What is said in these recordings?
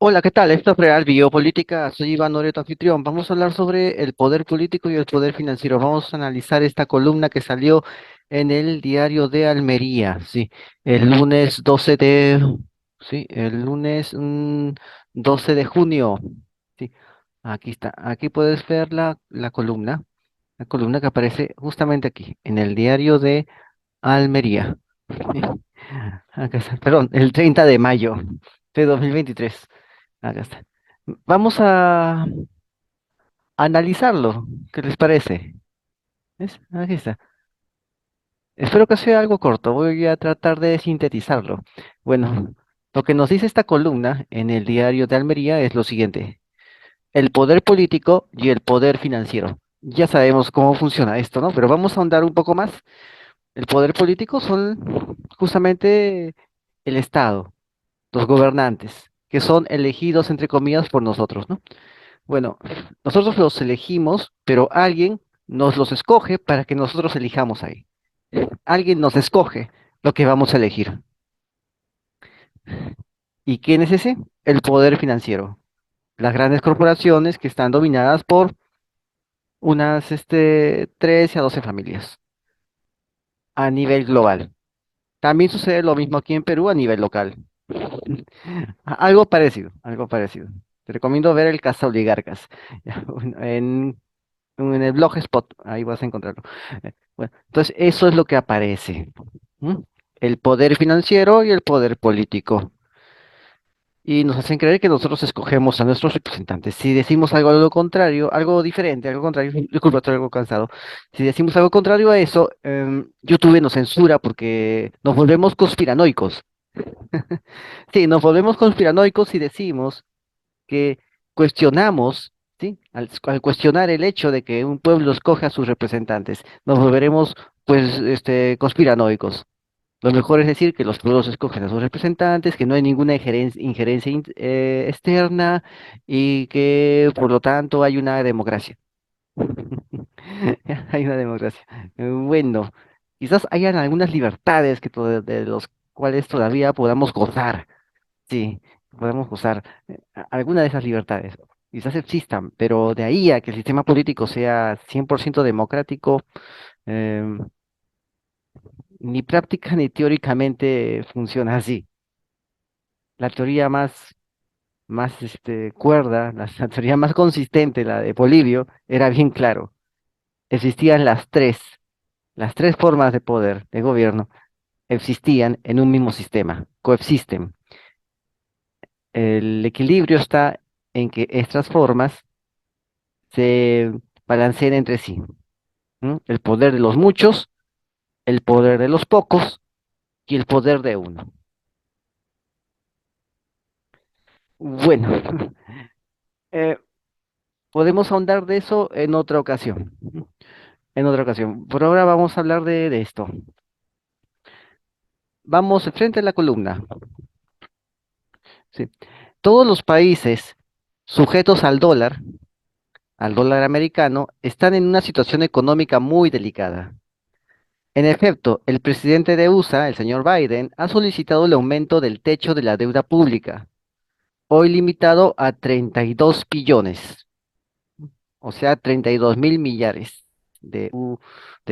Hola, ¿qué tal? Esto es Real Biopolítica. Soy Iván Noreto, anfitrión. Vamos a hablar sobre el poder político y el poder financiero. Vamos a analizar esta columna que salió en el diario de Almería. Sí, el lunes 12 de, sí, el lunes 12 de junio. Sí, aquí está. Aquí puedes ver la columna que aparece justamente aquí, en el diario de Almería. Sí, acá está. Perdón, el 30 de mayo de 2023. Acá está. Vamos a analizarlo. ¿Qué les parece? ¿Ves? Aquí está. Espero que sea algo corto. Voy a tratar de sintetizarlo. Bueno, lo que nos dice esta columna en el diario de Almería es lo siguiente. El poder político y el poder financiero. Ya sabemos cómo funciona esto, ¿no? Pero vamos a ahondar un poco más. El poder político son justamente el Estado, los gobernantes, que son elegidos, entre comillas, por nosotros, ¿no? Bueno, nosotros los elegimos, pero alguien nos los escoge para que nosotros elijamos ahí. Alguien nos escoge lo que vamos a elegir. ¿Y quién es ese? El poder financiero. Las grandes corporaciones que están dominadas por unas 13 a 12 familias a nivel global. También sucede lo mismo aquí en Perú a nivel local. Algo parecido, algo parecido. Te recomiendo ver el Casa Oligarcas. En el blog Spot, ahí vas a encontrarlo. Bueno, entonces eso es lo que aparece. ¿M? El poder financiero y el poder político. Y nos hacen creer que nosotros escogemos a nuestros representantes. Si decimos algo a lo contrario, algo diferente, algo contrario, disculpa, estoy algo cansado. Si decimos algo contrario a eso, YouTube nos censura porque nos volvemos conspiranoicos. Sí, nos volvemos conspiranoicos y decimos que cuestionamos, ¿sí? Al cuestionar el hecho de que un pueblo escoge a sus representantes, nos volveremos, pues, conspiranoicos. Lo mejor es decir que los pueblos escogen a sus representantes, que no hay ninguna injerencia externa y que, por lo tanto, hay una democracia. Hay una democracia. Bueno, quizás hayan algunas libertades de los cuales todavía podamos gozar. Sí, podemos gozar alguna de esas libertades. Quizás existan, pero de ahí a que el sistema político sea 100% democrático, em, ni práctica ni teóricamente funciona así. La teoría más cuerda, la teoría más consistente, la de Polibio, era bien claro. Existían las tres formas de poder, de gobierno, existían en un mismo sistema, coexisten. El equilibrio está en que estas formas se balanceen entre sí. ¿M? El poder de los muchos, el poder de los pocos y el poder de uno. Bueno, eh, podemos ahondar de eso en otra ocasión. En otra ocasión. Por ahora vamos a hablar de esto. Vamos frente a la columna. Sí. Todos los países sujetos al dólar americano, están en una situación económica muy delicada. En efecto, el presidente de USA, el señor Biden, ha solicitado el aumento del techo de la deuda pública, hoy limitado a 32 billones, o sea, 32.000 millares de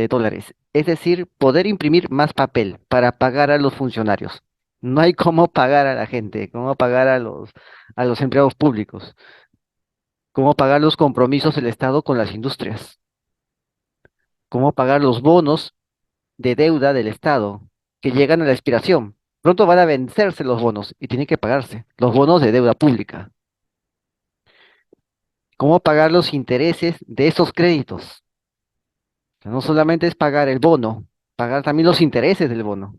dólares. Es decir, poder imprimir más papel para pagar a los funcionarios. No hay cómo pagar a la gente, cómo pagar a los empleados públicos, cómo pagar los compromisos del Estado con las industrias, cómo pagar los bonos de deuda del Estado que llegan a la expiración. Pronto van a vencerse los bonos y tienen que pagarse, los bonos de deuda pública. ¿Cómo pagar los intereses de esos créditos? O sea, no solamente es pagar el bono, pagar también los intereses del bono.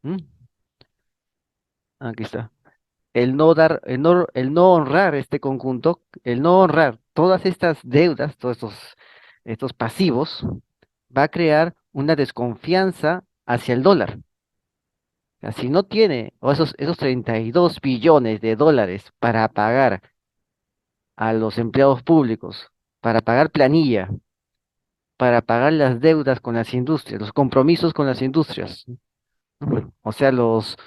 ¿Mm? Aquí está. El no honrar este conjunto, el no honrar todas estas deudas, estos pasivos, va a crear una desconfianza hacia el dólar. O sea, si no tiene o esos 32 billones de dólares para pagar a los empleados públicos, para pagar planilla, para pagar las deudas con las industrias, los compromisos con las industrias, O sea, los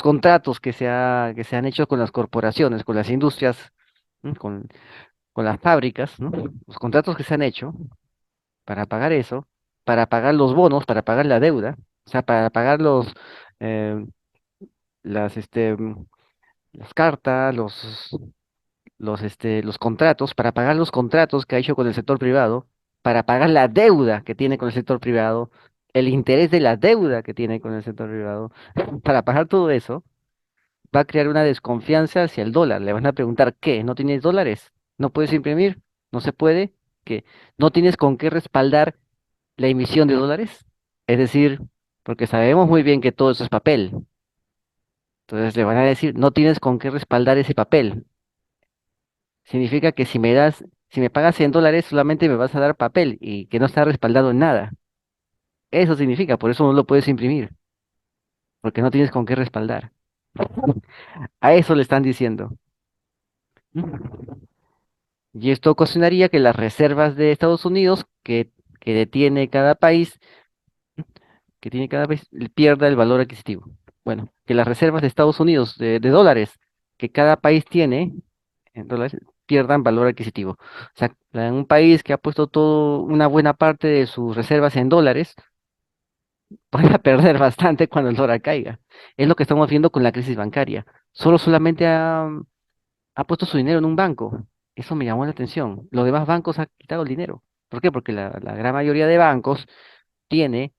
contratos que se han hecho con las corporaciones, con las industrias, ¿no? Con las fábricas, ¿no? Los contratos que se han hecho para pagar eso, para pagar los bonos, para pagar la deuda, o sea, para pagar eh, las, las cartas, los contratos, para pagar los contratos que ha hecho con el sector privado, para pagar la deuda que tiene con el sector privado, el interés de la deuda que tiene con el sector privado, para pagar todo eso, va a crear una desconfianza hacia el dólar. Le van a preguntar, ¿qué? ¿No tienes dólares? ¿No puedes imprimir? ¿No se puede? ¿Qué? ¿No tienes con qué respaldar la emisión de dólares? Es decir, porque sabemos muy bien que todo eso es papel. Entonces le van a decir, no tienes con qué respaldar ese papel. Significa que si me pagas $100, solamente me vas a dar papel y que no está respaldado en nada. Eso significa, por eso no lo puedes imprimir, porque no tienes con qué respaldar. A eso le están diciendo. ¿Mm? Y esto ocasionaría que las reservas de Estados Unidos que detiene cada país, que tiene cada país, pierda el valor adquisitivo. Bueno, que las reservas de Estados Unidos de dólares que cada país tiene en dólares pierdan valor adquisitivo. O sea, un país que ha puesto todo, una buena parte de sus reservas en dólares, van a perder bastante cuando el dólar caiga. Es lo que estamos viendo con la crisis bancaria. Solamente ha puesto su dinero en un banco. Eso me llamó la atención. Los demás bancos han quitado el dinero. ¿Por qué? Porque la gran mayoría de bancos tiene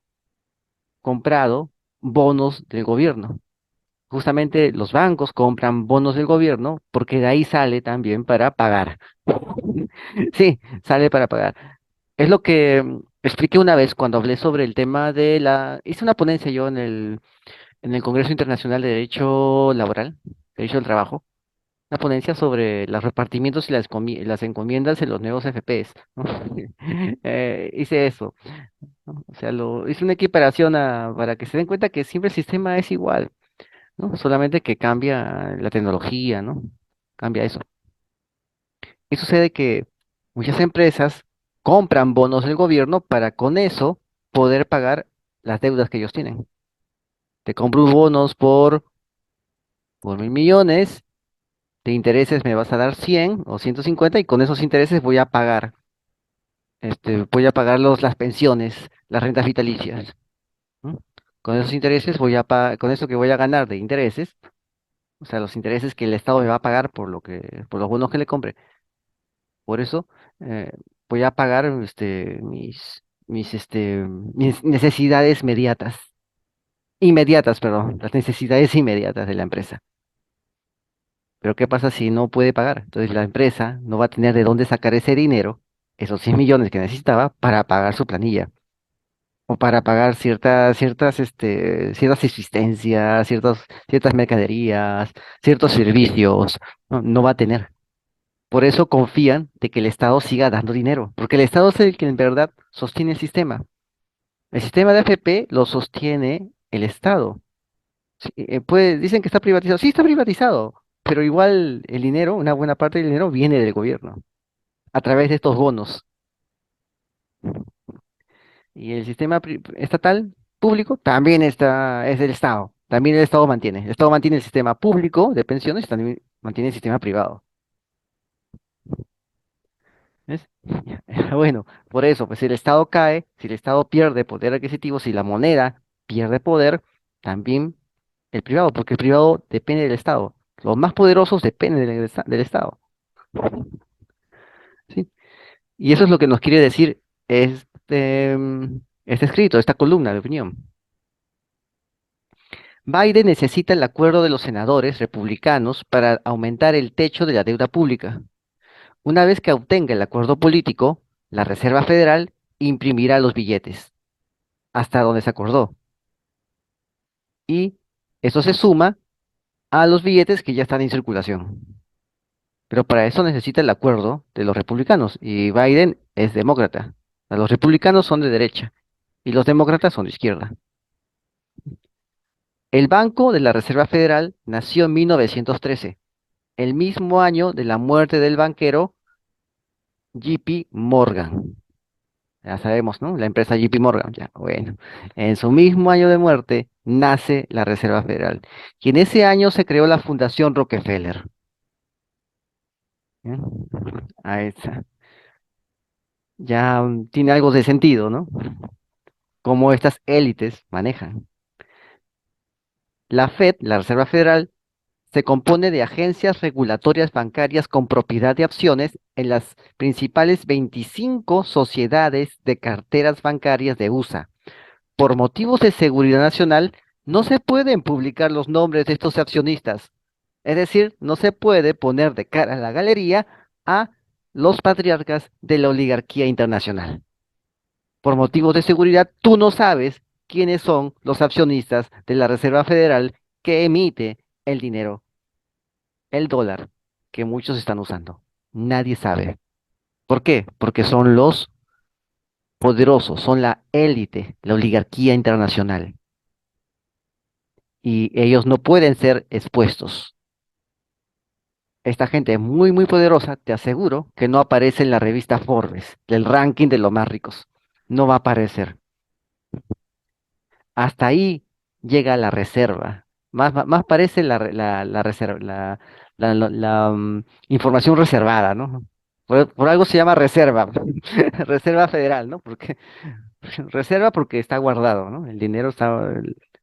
comprado bonos del gobierno. Justamente los bancos compran bonos del gobierno porque de ahí sale también para pagar. Sí, sale para pagar. Es lo que expliqué una vez cuando hablé sobre el tema de la... Hice una ponencia yo en el Congreso Internacional de Derecho Laboral, Derecho del Trabajo, una ponencia sobre los repartimientos y las encomiendas en los nuevos FPs, ¿no? Hice eso, ¿no? O sea, hice una equiparación para que se den cuenta que siempre el sistema es igual, ¿no? Solamente que cambia la tecnología, ¿no? Cambia eso. Y sucede que muchas empresas compran bonos del gobierno para con eso poder pagar las deudas que ellos tienen. Te compro bonos por 1.000 millones, de intereses me vas a dar 100 o 150 y con esos intereses voy a pagar las pensiones, las rentas vitalicias. ¿No? Con esos intereses con eso que voy a ganar de intereses, o sea, los intereses que el Estado me va a pagar por los bonos que le compre. Por eso eh, voy a pagar mis necesidades inmediatas, perdón, las necesidades inmediatas de la empresa. Pero ¿qué pasa si no puede pagar? Entonces la empresa no va a tener de dónde sacar ese dinero, esos 100 millones que necesitaba, para pagar su planilla o para pagar ciertas existencias, ciertas mercaderías, ciertos servicios. No, no va a tener. Por eso confían de que el Estado siga dando dinero, porque el Estado es el que en verdad sostiene el sistema. El sistema de AFP lo sostiene el Estado. Sí, dicen que está privatizado. Sí, está privatizado, pero igual el dinero, una buena parte del dinero viene del gobierno, a través de estos bonos. Y el sistema estatal, público, también es del Estado. También el Estado mantiene. El Estado mantiene el sistema público de pensiones y también mantiene el sistema privado. ¿Ves? Bueno, por eso, pues si el Estado cae, si el Estado pierde poder adquisitivo, si la moneda pierde poder, también el privado, porque el privado depende del Estado. Los más poderosos dependen del Estado. ¿Sí? Y eso es lo que nos quiere decir este escrito, esta columna de opinión. Biden necesita el acuerdo de los senadores republicanos para aumentar el techo de la deuda pública. Una vez que obtenga el acuerdo político, la Reserva Federal imprimirá los billetes, hasta donde se acordó. Y eso se suma a los billetes que ya están en circulación. Pero para eso necesita el acuerdo de los republicanos. Y Biden es demócrata. Los republicanos son de derecha y los demócratas son de izquierda. El Banco de la Reserva Federal nació en 1913, el mismo año de la muerte del banquero JP Morgan. Ya sabemos, ¿no? La empresa JP Morgan, ya, bueno. En su mismo año de muerte nace la Reserva Federal. Y en ese año se creó la Fundación Rockefeller. ¿Eh? Ahí está. Ya tiene algo de sentido, ¿no? Cómo estas élites manejan. La Fed, la Reserva Federal, se compone de agencias regulatorias bancarias con propiedad de acciones en las principales 25 sociedades de carteras bancarias de USA. Por motivos de seguridad nacional, no se pueden publicar los nombres de estos accionistas. Es decir, no se puede poner de cara a la galería a los patriarcas de la oligarquía internacional. Por motivos de seguridad, tú no sabes quiénes son los accionistas de la Reserva Federal que emite el dinero, el dólar, que muchos están usando. Nadie sabe. ¿Por qué? Porque son los poderosos, son la élite, la oligarquía internacional. Y ellos no pueden ser expuestos. Esta gente muy, muy poderosa, te aseguro que no aparece en la revista Forbes, del ranking de los más ricos. No va a aparecer. Hasta ahí llega la reserva. Más parece la reserva, información reservada, ¿no? Por algo se llama reserva, reserva federal, ¿no? Porque reserva porque está guardado, ¿no? El dinero está,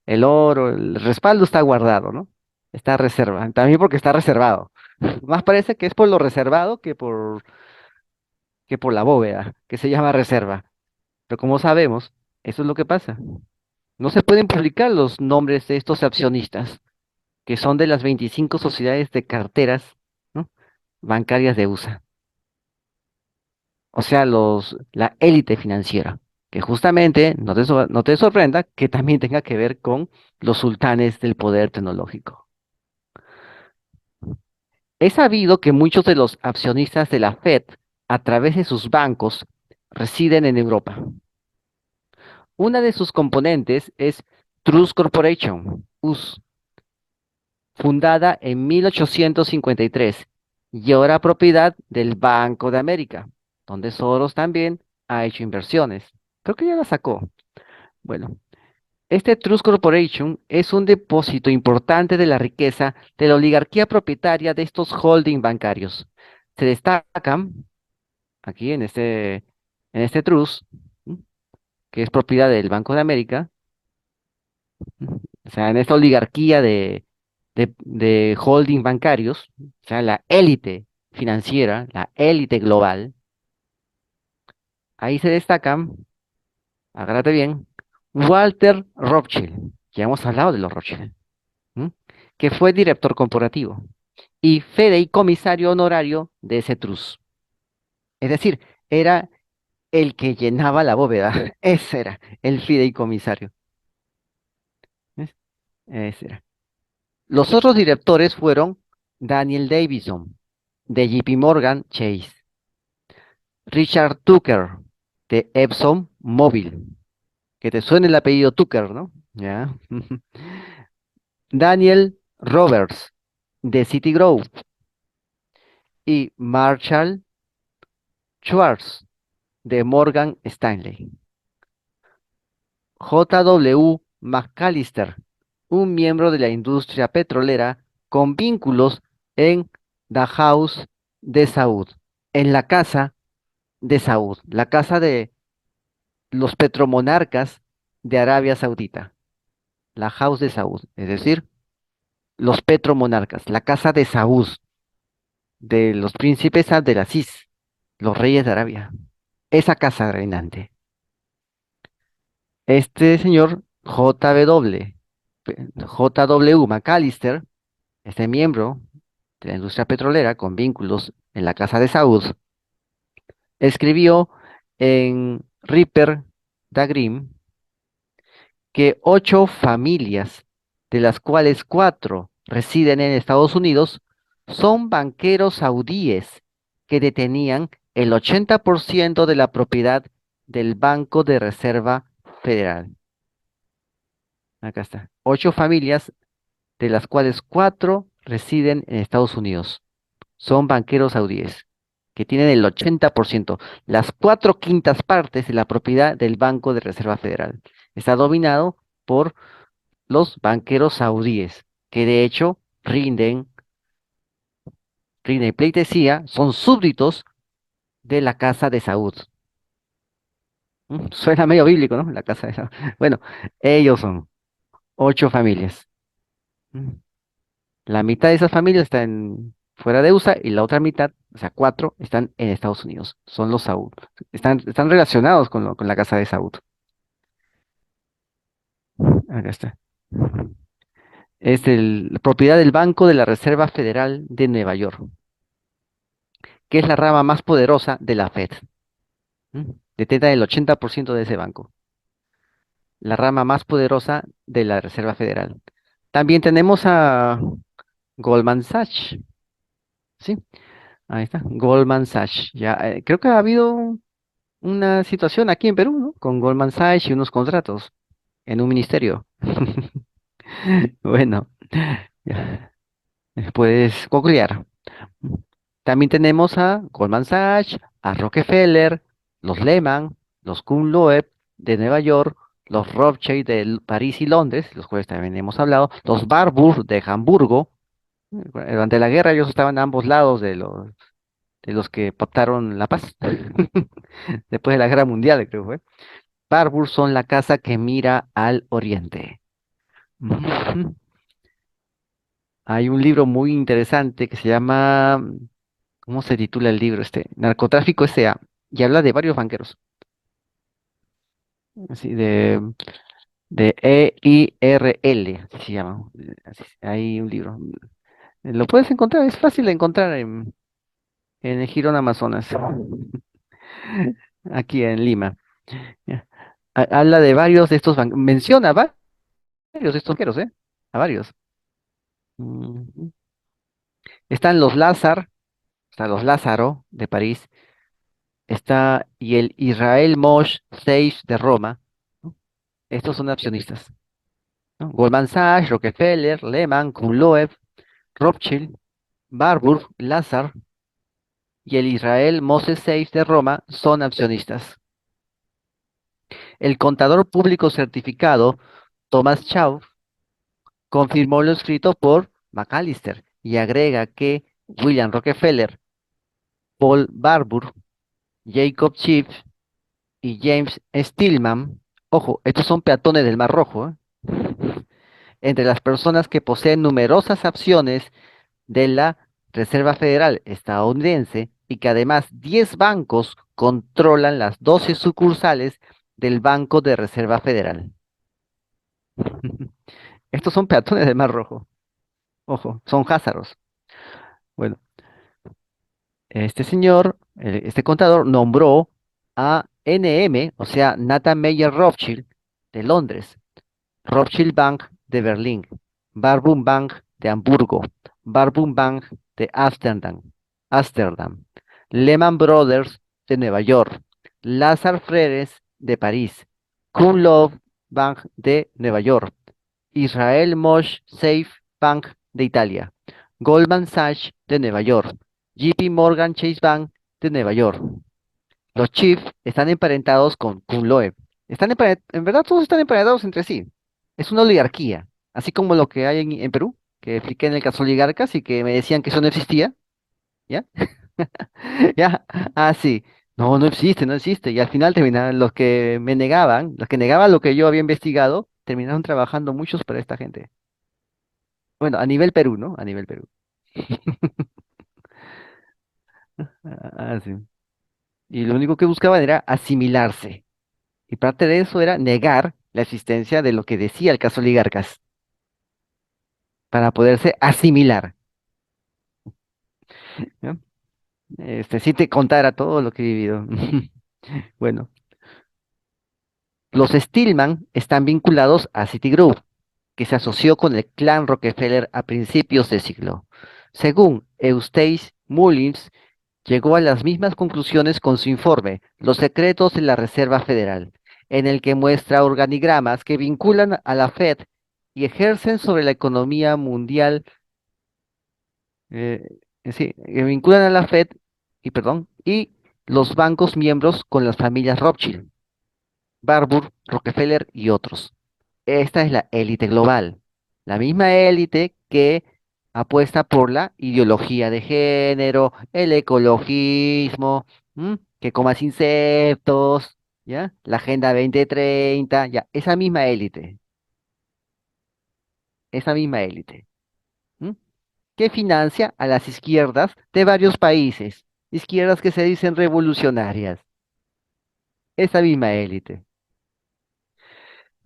el oro, el respaldo está guardado, ¿no? Está reserva. También porque está reservado. Más parece que es por lo reservado que por la bóveda, que se llama reserva. Pero como sabemos, eso es lo que pasa. No se pueden publicar los nombres de estos accionistas, que son de las 25 sociedades de carteras, ¿no? Bancarias de USA. O sea, la élite financiera, que justamente no te sorprenda que también tenga que ver con los sultanes del poder tecnológico. Es sabido que muchos de los accionistas de la Fed, a través de sus bancos, residen en Europa. Una de sus componentes es Trust Corporation, US, fundada en 1853 y ahora propiedad del Banco de América, donde Soros también ha hecho inversiones. Creo que ya la sacó. Bueno, este Trust Corporation es un depósito importante de la riqueza de la oligarquía propietaria de estos holding bancarios. Se destacan aquí en este trust, ¿m? Que es propiedad del Banco de América, ¿m? O sea, en esta oligarquía de holding bancarios, o sea, la élite financiera, la élite global, ahí se destacan, agárrate bien, Walter Rothschild, ya hemos hablado de los Rothschild, ¿m? Que fue director corporativo y fideicomisario honorario de ese trust. Es decir, era el que llenaba la bóveda, ese era el fideicomisario. ¿Ves? Ese era. Los otros directores fueron Daniel Davison, de JP Morgan Chase, Richard Tucker, de Epson Mobil, que te suene el apellido Tucker, ¿no? Ya. Daniel Roberts, de Citigroup, y Marshall Schwartz, de Morgan Stanley. J.W. McAllister, un miembro de la industria petrolera con vínculos en The House de Saud, en la casa de Saud, la casa de los petromonarcas de Arabia Saudita, la House de Saud, es decir, los petromonarcas, la casa de Saud, de los príncipes Abdelaziz, los reyes de Arabia, esa casa reinante. Este señor J.W. McAllister, este miembro de la industria petrolera con vínculos en la casa de Saud, escribió en Ripper Dagrim que 8 familias, de las cuales 4 residen en Estados Unidos, son banqueros saudíes que detenían el 80% de la propiedad del Banco de Reserva Federal. Acá está. 8 familias, de las cuales 4 residen en Estados Unidos. Son banqueros saudíes. que tienen el 80%, las cuatro quintas partes de la propiedad del Banco de Reserva Federal. Está dominado por los banqueros saudíes, que de hecho rinden pleitesía, son súbditos de la casa de Saud. Suena medio bíblico, ¿no? La casa de Saud. Bueno, ellos son ocho familias. Mm. La mitad de esas familias están fuera de USA y la otra mitad, o sea, cuatro, están en Estados Unidos. Son los Saud. Están relacionados con la casa de Saud. Acá está. Es la propiedad del Banco de la Reserva Federal de Nueva York, que es la rama más poderosa de la Fed. Detenta el 80% de ese banco, la rama más poderosa de la Reserva Federal. También tenemos a Goldman Sachs, ¿sí? Ahí está, Goldman Sachs. Ya, creo que ha habido una situación aquí en Perú, ¿no? Con Goldman Sachs y unos contratos en un ministerio. Bueno, ya, puedes googlear. También tenemos a Goldman Sachs, a Rockefeller, los Lehman, los Kuhn Loeb de Nueva York, los Rothschild de París y Londres, los cuales también hemos hablado, los Warburg de Hamburgo. Durante la guerra ellos estaban a ambos lados de los que pactaron la paz. Después de la guerra mundial, creo que fue. Warburg son la casa que mira al oriente. Ujú. Hay un libro muy interesante que se llama, ¿cómo se titula el libro este? Narcotráfico S.A. Y habla de varios banqueros, así de EIRL, así se llama. Hay un libro. Lo puedes encontrar, es fácil de encontrar en el Jirón Amazonas, aquí en Lima. Ya. Habla de varios de estos banqueros, menciona varios de estos banqueros, ¿eh? A varios. Ujú. Están los Lázaro, está los Lázaro de París, está y el Israel Moshe Seif de Roma, ¿no? Estos son accionistas, ¿no? Goldman Sachs, Rockefeller, Lehman, Loeb, Rothschild, Warburg, Lazar y el Israel Moses Seif de Roma son accionistas. El contador público certificado, Thomas Chow, confirmó lo escrito por McAllister y agrega que William Rockefeller, Paul Warburg, Jacob Schiff y James Stillman, ojo, estos son peatones del Mar Rojo, entre las personas que poseen numerosas acciones de la Reserva Federal estadounidense y que además 10 bancos controlan las 12 sucursales del Banco de Reserva Federal. Estos son peatones del Mar Rojo, ojo, son házaros. Bueno, este señor, este contador, nombró a NM, o sea, Nathan Meyer Rothschild, de Londres, Rothschild Bank de Berlín, Barbun Bank de Hamburgo, Barbun Bank de Ámsterdam, Lehman Brothers de Nueva York, Lazar Freres de París, Kunlove Bank de Nueva York, Israel Moshe Safe Bank de Italia, Goldman Sachs de Nueva York, JP Morgan Chase Bank de Nueva York. Los Chiefs están emparentados con Kun Loeb. En verdad todos están emparentados entre sí. Es una oligarquía, así como lo que hay en Perú, que expliqué en el caso oligarcas y que me decían que eso no existía, ¿ya? ¿Ya? Ah, sí. No, no existe, no existe. Y al final terminaron los que negaban lo que yo había investigado, terminaron trabajando muchos para esta gente. Bueno, a nivel Perú, ¿no? A nivel Perú. Sí. Y lo único que buscaban era asimilarse. Y parte de eso era negar la existencia de lo que decía el caso Oligarcas para poderse asimilar, ¿no? Si te contara todo lo que he vivido. Bueno, los Stillman están vinculados a Citigroup, que se asoció con el clan Rockefeller a principios de siglo. Según Eustace Mullins, llegó a las mismas conclusiones con su informe, Los secretos de la Reserva Federal, en el que muestra organigramas que vinculan a la Fed y ejercen sobre la economía mundial, sí, que vinculan a la Fed y los bancos miembros con las familias Rothschild, Warburg, Rockefeller y otros. Esta es la élite global, la misma élite que apuesta por la ideología de género, el ecologismo, que comas insectos, ¿ya? La Agenda 2030, ya, esa misma élite, ¿m? Que financia a las izquierdas de varios países, izquierdas que se dicen revolucionarias, esa misma élite.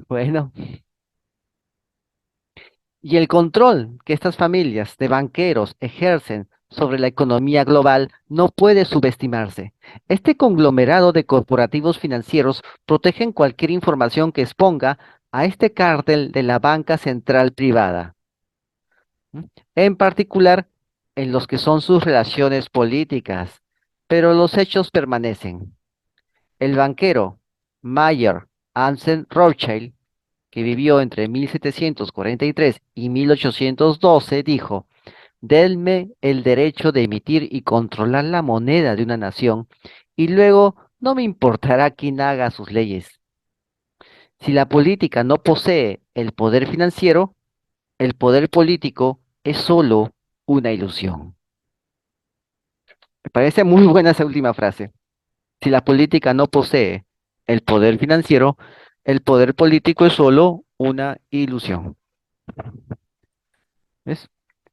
Bueno. Y el control que estas familias de banqueros ejercen sobre la economía global no puede subestimarse. Este conglomerado de corporativos financieros protegen cualquier información que exponga a este cártel de la banca central privada, ¿m? En particular en los que son sus relaciones políticas, pero los hechos permanecen. El banquero Mayer Amsen Rothschild, que vivió entre 1743 y 1812, dijo: denme el derecho de emitir y controlar la moneda de una nación, y luego no me importará quién haga sus leyes. Si la política no posee el poder financiero, el poder político es solo una ilusión. Me parece muy buena esa última frase. Si la política no posee el poder financiero, el poder político es solo una ilusión. ¿Ves?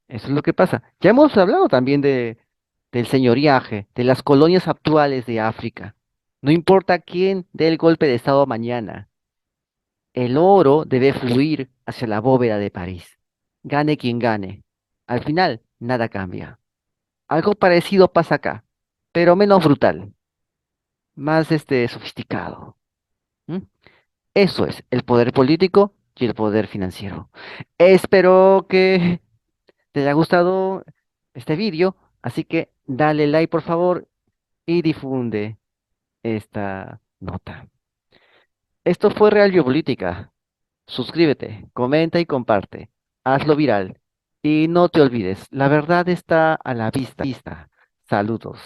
Eso es lo que pasa. Ya hemos hablado también del señoriaje, de las colonias actuales de África. No importa quién dé el golpe de estado mañana, el oro debe fluir hacia la bóveda de París. Gane quien gane. Al final, nada cambia. Algo parecido pasa acá, pero menos brutal, más sofisticado. ¿M? Eso es el poder político y el poder financiero. Espero que te haya gustado este vídeo, así que dale like por favor y difunde esta nota. Esto fue Real Geopolítica. Suscríbete, comenta y comparte. Hazlo viral. Y no te olvides, la verdad está a la vista. Saludos.